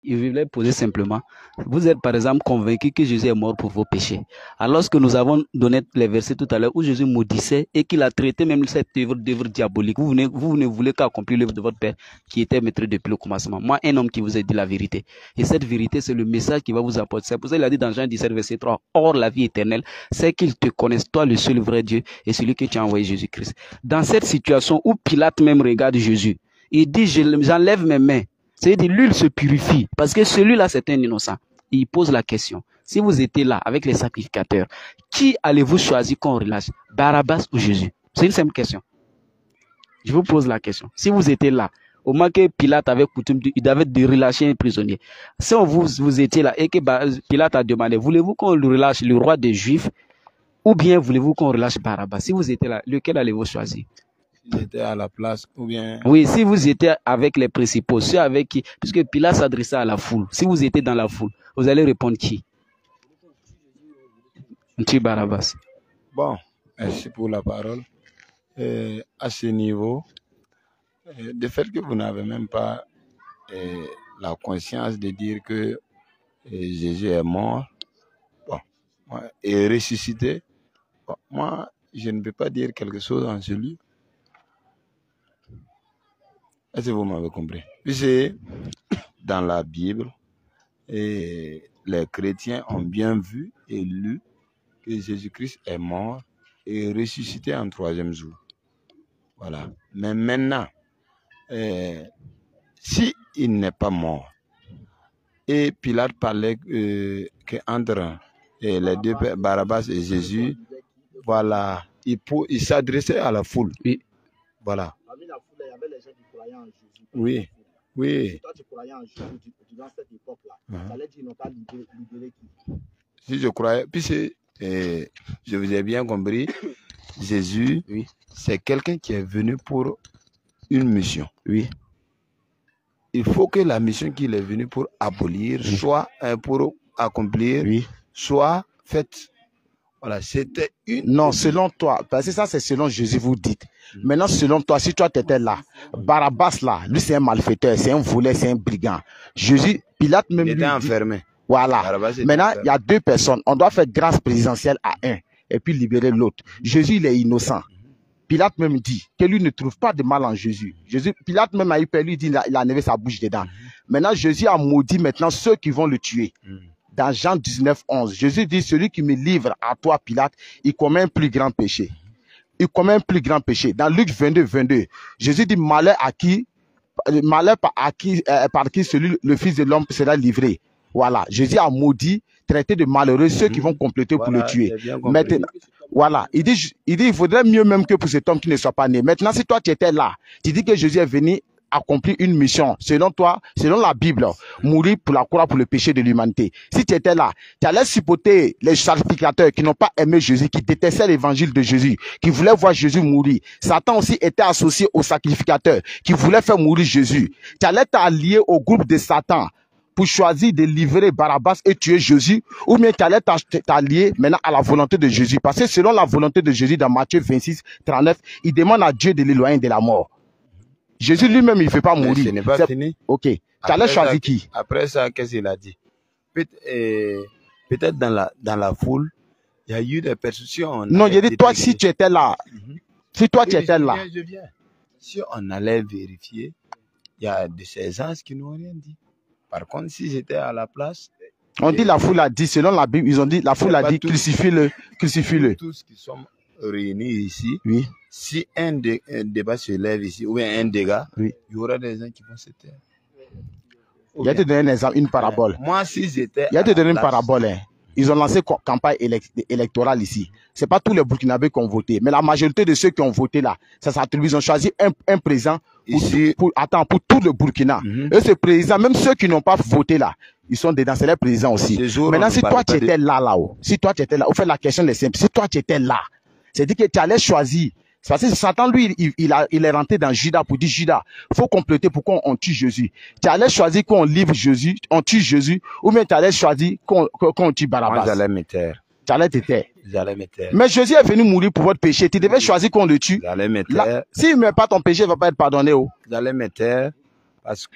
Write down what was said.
je voulais poser simplement. Vous êtes par exemple convaincu que Jésus est mort pour vos péchés. Alors que nous avons donné les versets tout à l'heure où Jésus maudissait et qu'il a traité même cette œuvre diabolique. Vous ne voulez qu'accomplir l'œuvre de votre Père qui était maître depuis le commencement. Moi, un homme qui vous a dit la vérité. Et cette vérité, c'est le message qui va vous apporter. C'est pour ça qu'il a dit dans Jean 17, verset 3, or la vie éternelle, c'est qu'ils te connaissent, toi, le seul vrai Dieu, et celui que tu as envoyé, Jésus-Christ. Dans cette situation où Pilate même regarde Jésus, il dit, j'enlève mes mains. C'est-à-dire, lui, il se purifie. Parce que celui-là, c'est un innocent. Il pose la question. Si vous étiez là avec les sacrificateurs, qui allez-vous choisir qu'on relâche? Barabbas ou Jésus? C'est une simple question. Je vous pose la question. Si vous étiez là, au moment que Pilate avait coutume, il avait de relâcher un prisonnier. Si vous étiez là et que Pilate a demandé, voulez-vous qu'on relâche le roi des Juifs ou bien voulez-vous qu'on relâche Barabbas? Si vous étiez là, lequel allez-vous choisir? J'étais à la place ou bien... Oui, si vous étiez avec les principaux, ceux avec qui... Puisque Pilate s'adressait à la foule. Si vous étiez dans la foule, vous allez répondre qui? Tu Barabbas. Bon, merci pour la parole. À ce niveau, de fait que vous n'avez même pas la conscience de dire que Jésus est mort bon, et ressuscité, bon, moi, je ne peux pas dire quelque chose en celui. Est-ce que vous m'avez compris? Puisque dans la Bible, les chrétiens ont bien vu et lu que Jésus-Christ est mort et ressuscité en 3e jour. Voilà. Mais maintenant, si il n'est pas mort, et Pilate parlait qu'entre les deux, Barabbas et Jésus, voilà, il s'adressait à la foule. Oui. Voilà. Parmi la foule, il y avait les gens qui croyaient en Jésus. Oui. Oui. Si toi tu croyais en Jésus dans cette époque-là, ça allait dire non pas libérer qui? Si je croyais, puisque je vous ai bien compris, Jésus, oui, c'est quelqu'un qui est venu pour une mission. Oui. Il faut que la mission qu'il est venu pour abolir, soit pour accomplir, oui, soit faite. Voilà, c'était une... Non, selon toi, parce que ça c'est selon Jésus vous dites. Maintenant, selon toi, si toi tu étais là, Barabbas là, lui c'est un malfaiteur, c'est un voleur, c'est un brigand. Jésus, Pilate même il était lui enfermé. Dit, voilà. Maintenant, il y a deux personnes. On doit faire grâce présidentielle à un et puis libérer l'autre. Jésus, il est innocent. Pilate même dit que lui ne trouve pas de mal en Jésus. Pilate même a eu peur, lui dit il a enlevé sa bouche dedans. Maintenant, Jésus a maudit maintenant ceux qui vont le tuer. Dans Jean 19, 11, Jésus dit, celui qui me livre à toi, Pilate, il commet un plus grand péché. Il commet un plus grand péché. Dans Luc 22, 22, Jésus dit, malheur par qui le Fils de l'homme sera livré. Voilà, Jésus a maudit, traité de malheureux ceux qui vont compléter voilà, pour le tuer. Maintenant, voilà, il dit, il faudrait mieux même que pour cet homme qui ne soit pas né. Maintenant, si toi tu étais là, tu dis que Jésus est venu accomplir une mission, selon toi, selon la Bible, mourir pour la croix pour le péché de l'humanité. Si tu étais là, tu allais supporter les sacrificateurs qui n'ont pas aimé Jésus, qui détestaient l'évangile de Jésus, qui voulaient voir Jésus mourir. Satan aussi était associé aux sacrificateurs qui voulaient faire mourir Jésus. Tu allais t'allier au groupe de Satan pour choisir de livrer Barabbas et tuer Jésus, ou bien tu allais t'allier maintenant à la volonté de Jésus. Parce que selon la volonté de Jésus, dans Matthieu 26, 39, il demande à Dieu de l'éloigner de la mort. Jésus lui-même, il ne fait pas mourir. Ce n'est pas fini. Ok. Tu allais choisir qui? Après ça, qu'est-ce qu'il a dit? Peut-être dans la foule, il y a eu des perceptions. Non, il a dit, toi, si tu étais là, si toi, tu étais là. Je viens. Si on allait vérifier, il y a de ces gens qui n'ont rien dit. Par contre, si j'étais à la place... On dit la foule a dit, selon la Bible, ils ont dit, la foule a dit, crucifie-le, crucifie-le. Tous qui sont réunis ici, oui. Si un débat se lève ici, ou bien un dégât, oui. Il y aura des gens qui vont se taire. Il y a te donner un exemple, une parabole. Moi, si j'étais... Il y a te donner une parabole, hein. Ils ont lancé campagne électorale ici. C'est pas tous les Burkinabés qui ont voté, mais la majorité de ceux qui ont voté là, ça s'attribue. Ils ont choisi un président pour tout le Burkina. Et ce président, même ceux qui n'ont pas voté là, ils sont dedans, c'est les présidents aussi. Maintenant, si toi tu étais là-haut, si toi tu étais là, on fait la question est simple. Si toi tu étais là, c'est-à-dire que tu allais choisir. Parce que Satan, lui, il est rentré dans Judas pour dire, Judas, faut compléter pourquoi on tue Jésus. Tu allais choisir qu'on livre Jésus, on tue Jésus, ou bien tu allais choisir qu'on tue Barabbas. Moi, j'allais me taire. Tu allais te taire. J'allais me taire. Mais Jésus est venu mourir pour votre péché. Tu devais choisir qu'on le tue. J'allais me taire. S'il ne met pas ton péché, il ne va pas être pardonné. J'allais me taire parce que